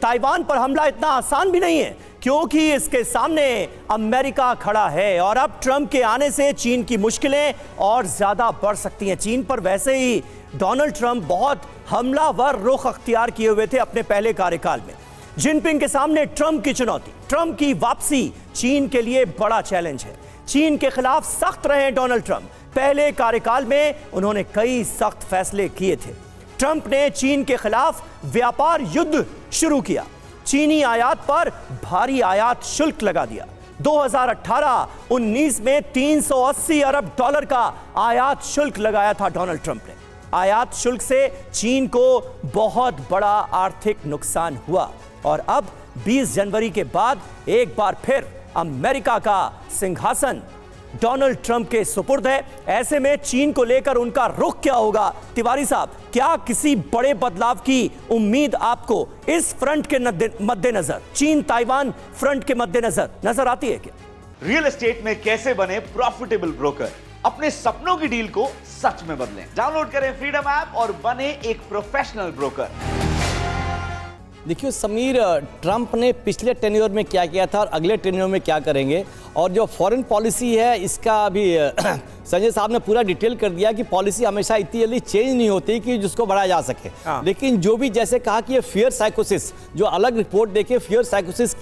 Taiwan पर हमला इतना आसान भी नहीं है, क्योंकि इसके सामने अमेरिका खड़ा है और अब ट्रंप के आने से चीन की मुश्किलें और ज्यादा बढ़ सकती हैं। चीन पर वैसे ही डोनाल्ड ट्रंप बहुत हमलावर रुख अख्तियार किए हुए थे अपने पहले कार्यकाल में। जिनपिंग के सामने ट्रंप की चुनौती, ट्रंप की वापसी चीन के लिए बड़ा चैलेंज है। चीन के खिलाफ सख्त रहे डोनाल्ड ट्रंप। पहले कार्यकाल में उन्होंने कई सख्त फैसले किए थे। ट्रंप ने चीन के खिलाफ व्यापार युद्ध शुरू किया, चीनी आयात पर भारी आयात शुल्क लगा दिया। 2018-19 में 380 अरब डॉलर का आयात शुल्क लगाया था डोनाल्ड ट्रंप ने। आयात शुल्क से चीन को बहुत बड़ा आर्थिक नुकसान हुआ और अब 20 जनवरी के बाद एक बार फिर अमेरिका का सिंहासन डोनाल्ड ट्रंप के सुपुर्द है। ऐसे में चीन को लेकर उनका रुख क्या होगा? तिवारी साहब, क्या किसी बड़े बदलाव की उम्मीद आपको इस फ्रंट के मद्देनजर, चीन ताइवान फ्रंट के मद्देनजर नजर आती है क्या? रियल एस्टेट में कैसे बने प्रॉफिटेबल ब्रोकर, अपने सपनों की डील को सच में बदलें। डाउनलोड करें फ्रीडम ऐप और बने एक प्रोफेशनल ब्रोकर। देखिए समीर, ट्रंप ने पिछले टेन्योर में क्या किया था और अगले टेन्योर में क्या करेंगे, और जो फॉरेन पॉलिसी है इसका अभी संजय साहब ने पूरा डिटेल कर दिया कि पॉलिसी हमेशा इतनी जल्दी चेंज नहीं होती कि जिसको बढ़ाया जा सके। लेकिन जो भी जैसे कहा कि ये फियर साइकोसिस, जो अलग रिपोर्ट देके फियर साइकोसिस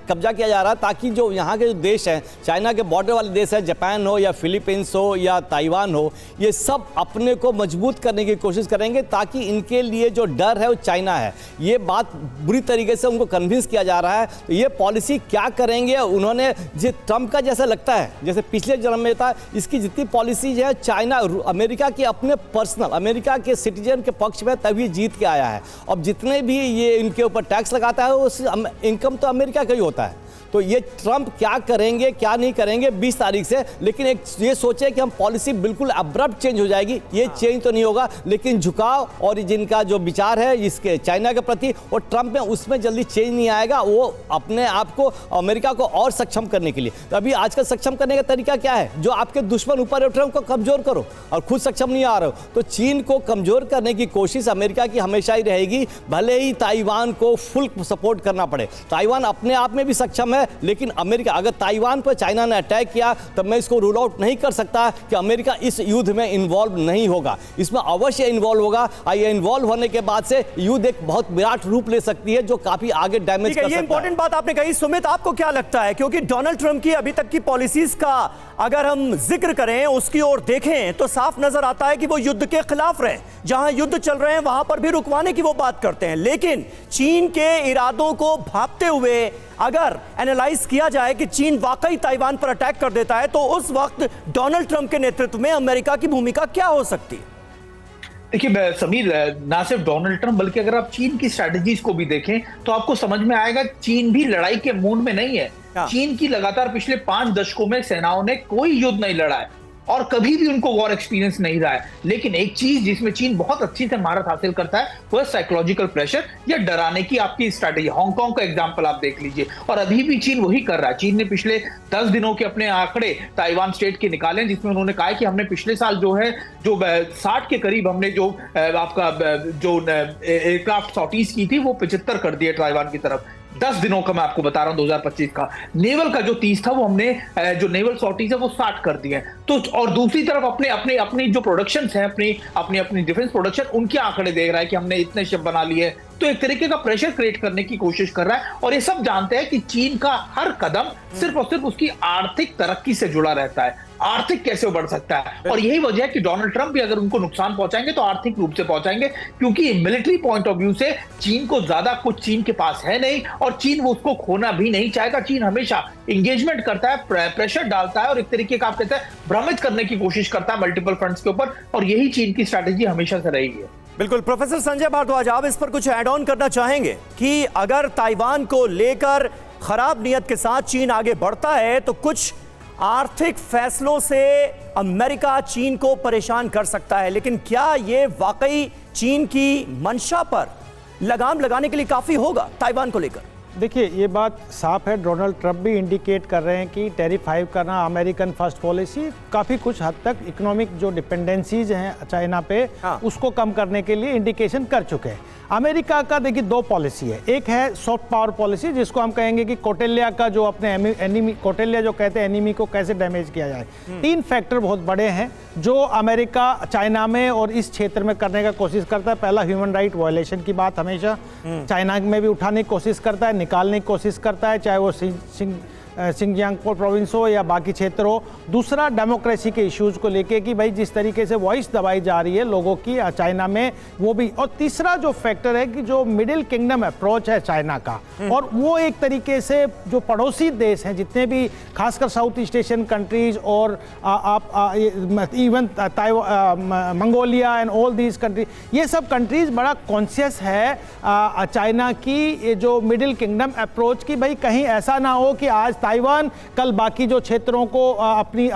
कब्जा किया जा रहा है, ताकि जो यहाँ के जो देश हैं, चाइना के बॉर्डर वाले देश हैं, जापान हो या फिलीपींस हो या ताइवान हो, ये सब अपने को मजबूत करने की कोशिश करेंगे ताकि इनके लिए जो डर है वो चाइना है। ये बात बुरी तरीके से उनको कन्विंस किया जा रहा है। तो ये पॉलिसी क्या करेंगे उन्होंने, जो ट्रंप का जैसा लगता है जैसे पिछले जन्म में था, इसकी जितनी पॉलिसी है चाइना अमेरिका के अपने पर्सनल अमेरिका के सिटीजन के पक्ष में तभी जीत के आया है। अब जितने भी ये इनके ऊपर टैक्स लगाता है उस इनकम तो अमेरिका का ही होता है। तो ये ट्रंप क्या करेंगे क्या नहीं करेंगे 20 तारीख से, लेकिन एक ये सोचे कि हम पॉलिसी बिल्कुल अब्रप्ट चेंज हो जाएगी, ये चेंज तो नहीं होगा, लेकिन झुकाव और जिनका जो विचार है इसके चाइना के प्रति और ट्रंप में, उसमें जल्दी चेंज नहीं आएगा। वो अपने आप को अमेरिका को और सक्षम करने के लिए, तो अभी आजकल सक्षम करने का तरीका क्या है, जो आपके दुश्मन ऊपर है ट्रंप को कमजोर करो, और खुद सक्षम नहीं आ रहे हो तो चीन को कमजोर करने की कोशिश अमेरिका की हमेशा ही रहेगी, भले ही ताइवान को फुल सपोर्ट करना पड़े। ताइवान अपने आप में भी सक्षम है, लेकिन अमेरिका, अगर ताइवान पर चाइना ने अटैक किया तब मैं इसको रूल आउट नहीं कर सकता कि अमेरिका इस युद्ध में इन्वॉल्व नहीं होगा, इसमें अवश्य इन्वॉल्व होगा। ये इन्वॉल्व होने के बाद से युद्ध एक बहुत विराट रूप ले सकती है जो काफी आगे डैमेज कर सकता है। ये इंपॉर्टेंट बात आपने कही। सुमित, आपको क्या लगता है, क्योंकि डोनाल्ड ट्रंप की अभी तक की पॉलिसीज का अगर हम जिक्र करें, उसकी ओर देखें तो साफ नजर आता है कि वो युद्ध के खिलाफ रहे, जहां युद्ध चल रहे हैं वहां पर भी रुकवाने की वो बात करते हैं, लेकिन चीन के इरादों को भांपते हुए अगर एनालाइज किया जाए कि चीन वाकई ताइवान पर अटैक कर देता है तो उस वक्त डोनाल्ड ट्रंप के नेतृत्व में अमेरिका की भूमिका क्या हो सकती है? देखिए समीर, ना सिर्फ डोनाल्ड ट्रंप बल्कि अगर आप चीन की स्ट्रैटेजीज को भी देखें तो आपको समझ में आएगा चीन भी लड़ाई के मूड में नहीं है। चीन की लगातार पिछले 5 दशकों में सेनाओं ने कोई युद्ध नहीं लड़ा है और कभी भी उनको वॉर एक्सपीरियंस नहीं रहा है, लेकिन एक चीज जिसमें चीन बहुत अच्छी से महारत हासिल करता है वो है साइकोलॉजिकल प्रेशर या डराने की आपकी स्ट्रैटेजी। हांगकांग का एग्जांपल आप देख लीजिए, और अभी भी चीन वही कर रहा है। चीन ने पिछले 10 दिनों के अपने आंकड़े ताइवान स्टेट के निकाले, जिसमें उन्होंने कहा कि हमने पिछले साल जो 60 के करीब हमने जो आपका जो एयरक्राफ्ट सॉर्टीज की थी वो 75 कर दिए ताइवान की तरफ। 10 दिनों का मैं आपको बता रहा हूं 2025 का। नेवल का जो 30 था वो हमने जो नेवल सॉर्टीज है वो 60 कर दिए। तो और दूसरी तरफ अपनी जो प्रोडक्शन है, अपनी डिफेंस प्रोडक्शन, उनके आंकड़े देख रहा है कि हमने इतने शिप बना लिए। तो एक तरीके का प्रेशर क्रिएट करने की कोशिश कर रहा है, और ये सब जानते हैं कि चीन का हर कदम सिर्फ और सिर्फ उसकी आर्थिक तरक्की से जुड़ा रहता है, आर्थिक कैसे बढ़ सकता है। और यही वजह है कि डोनाल्ड ट्रंप भी अगर उनको नुकसान पहुंचाएंगे तो आर्थिक रूप से पहुंचाएंगे, क्योंकि मिलिट्री पॉइंट ऑफ व्यू से चीन को ज्यादा कुछ चीन के पास है नहीं, और चीन वो उसको खोना भी नहीं चाहेगा। चीन हमेशा इंगेजमेंट करता है, प्रेशर डालता है, और एक तरीके का आप कहते हैं भ्रमित करने की कोशिश करता है मल्टीपल फ्रंट्स के ऊपर, और यही चीन की स्ट्रैटेजी हमेशा से रही है। बिल्कुल। प्रोफेसर संजय भारद्वाज, आप इस पर कुछ ऐड ऑन करना चाहेंगे कि अगर ताइवान को लेकर खराब नियत के साथ चीन आगे बढ़ता है तो कुछ आर्थिक फैसलों से अमेरिका चीन को परेशान कर सकता है, लेकिन क्या यह वाकई चीन की मंशा पर लगाम लगाने के लिए काफी होगा ताइवान को लेकर? देखिए, ये बात साफ है, डोनाल्ड ट्रंप भी इंडिकेट कर रहे हैं कि टैरिफ 5 करना, अमेरिकन फर्स्ट पॉलिसी काफ़ी कुछ हद तक इकोनॉमिक जो डिपेंडेंसीज हैं चाइना पे, उसको कम करने के लिए इंडिकेशन कर चुके हैं। अमेरिका का देखिए दो पॉलिसी है। एक है सॉफ्ट पावर पॉलिसी, जिसको हम कहेंगे कि कौटिल्य का जो अपने एनिमी, कौटिल्य जो कहते हैं एनिमी को कैसे डैमेज किया जाए। तीन फैक्टर बहुत बड़े हैं जो अमेरिका चाइना में और इस क्षेत्र में करने का कोशिश करता है। पहला, ह्यूमन राइट वायलेशन की बात हमेशा चाइना में भी उठाने की कोशिश करता है, निकालने की कोशिश करता है, चाहे वो सिंगजियांग प्रोविंस हो या बाकी क्षेत्र हो। दूसरा, डेमोक्रेसी के इश्यूज को लेके कि भाई जिस तरीके से वॉइस दबाई जा रही है लोगों की चाइना में, वो भी। और तीसरा जो फैक्टर है कि जो मिडिल किंगडम अप्रोच है चाइना का, और वो एक तरीके से जो पड़ोसी देश हैं जितने भी, खासकर साउथ ईस्ट एशियन कंट्रीज और even Mongolia and all these countries, ये सब कंट्रीज बड़ा कॉन्शियस है चाइना की जो मिडिल किंगडम अप्रोच की। भाई कहीं ऐसा ना हो कि आज ताइवान कल बाकी जो क्षेत्रों को अपनी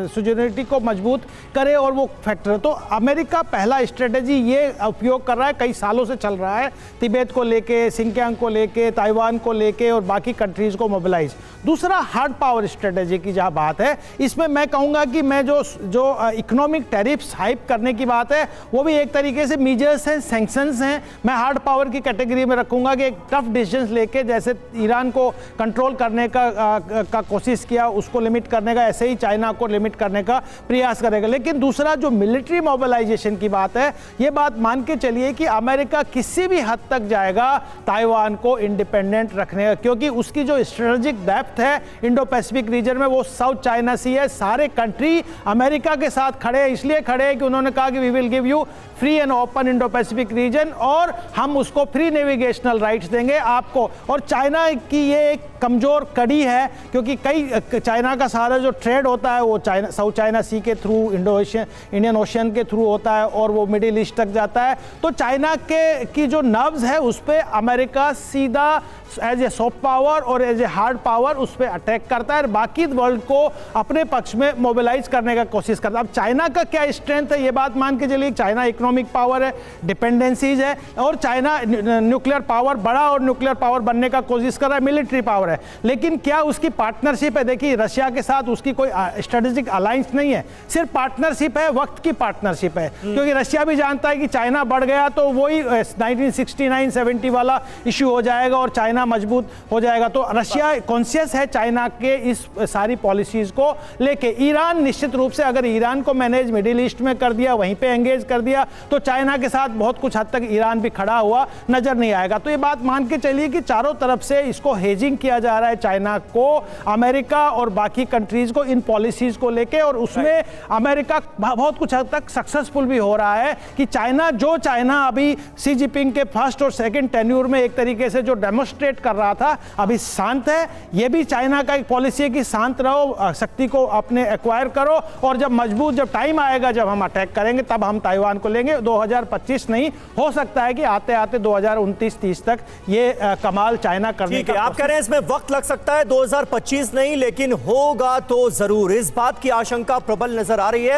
सुजनिटी को मजबूत करे, और वो फैक्टर। तो अमेरिका पहला स्ट्रेटेजी ये उपयोग कर रहा है, कई सालों से चल रहा है, तिब्बत को लेके, सिंकियांग को लेके, ताइवान को लेके और बाकी कंट्रीज को मोबिलाइज। दूसरा, हार्ड पावर स्ट्रेटेजी की जहाँ बात है, इसमें मैं कहूँगा कि मैं जो इकोनॉमिक टैरिफ्स हाइप करने की बात है, वो भी एक तरीके से मीजर्स हैं, सैंक्शंस हैं। मैं हार्ड पावर की कैटेगरी में रखूँगा कि एक टफ डिसीजन लेके, जैसे ईरान को कंट्रोल करने का कोशिश किया, उसको लिमिट करने का, ऐसे ही चाइना को लिमिट करने का प्रयास करेगा। लेकिन दूसरा जो मिलिट्री मोबिलाइजेशन की बात है, ये बात मान के चलिए कि अमेरिका किसी भी हद तक जाएगा ताइवान को इंडिपेंडेंट रखने का, क्योंकि उसकी जो स्ट्रेटेजिक डेप्थ है इंडो पैसिफिक रीजन में, वो साउथ चाइना सी है। सारे कंट्री अमेरिका के साथ खड़े हैं, इसलिए खड़े हैं कि उन्होंने कहा कि we will give you free and open Indo Pacific region, और हम उसको फ्री नेविगेशनल राइट्स देंगे आपको। और चाइना की ये एक कमजोर कड़ी है, क्योंकि कई चाइना का सारा जो ट्रेड होता है वो चाइना, साउथ चाइना सी के थ्रू, इंडियन ओशन के थ्रू होता है, और वो मिडिल ईस्ट तक जाता है। तो चाइना की जो नर्व्स है उस पर अमेरिका सीधा एज ए सॉफ्ट पावर और एज ए हार्ड पावर उस पर अटैक करता है, और बाकी वर्ल्ड को अपने पक्ष में मोबिलाइज करने का कोशिश करता है। अब चाइना का क्या स्ट्रेंथ है, ये बात मान के चलिए, चाइना इकोनॉमिक पावर है, डिपेंडेंसीज है, और चाइना न्यूक्लियर पावर, बड़ा और न्यूक्लियर पावर बनने का कोशिश कर रहा है, मिलिट्री पावर है। लेकिन क्या उसकी पार्टनरशिप है? देखिए, रशिया के साथ उसकी कोई स्ट्रेटेजिक अलायंस नहीं है, सिर्फ पार्टनरशिप है, वक्त की पार्टनरशिप है। क्योंकि रशिया भी जानता है कि चाइना बढ़ गया तो वही 1969-70 वाला इश्यू हो जाएगा और चाइना मजबूत हो जाएगा। तो रशिया कॉन्शियस है चाइना के इस सारी पॉलिसीज को लेके। ईरान निश्चित रूप से, अगर ईरान को मैनेज मिडिल ईस्ट में कर दिया, वहीं पे एंगेज कर दिया, तो चाइना के साथ बहुत कुछ हद तक ईरान भी खड़ा हुआ नजर नहीं आएगा। तो ये बात मान के चलिए कि चारों तरफ से इसको हेजिंग किया जा रहा है चाइना को, अमेरिका और बाकी कंट्रीज को, इन पॉलिसीज को लेके, और उसमें अमेरिका बहुत कुछ हद तक सक्सेसफुल भी हो रहा है कि चाइना अभी सी जिनपिंग के फर्स्ट और सेकंड टेन्यूर में एक तरीके से जो डेमोस्ट्रेट कर रहा था, अभी शांत है। यह भी चाइना का एक पॉलिसी है कि शांत रहो, शक्ति को अपने एक्वायर करो, और जब टाइम आएगा जब हम अटैक करेंगे तब हम ताइवान को लेंगे। 2025 नहीं, हो सकता है कि आते आते 2029-30 तक ये कमाल चाइना करने का। आप कह रहे हैं इसमें वक्त लग सकता है, 2025 नहीं, लेकिन होगा तो जरूर, इस बात की आशंका प्रबल नजर आ रही है।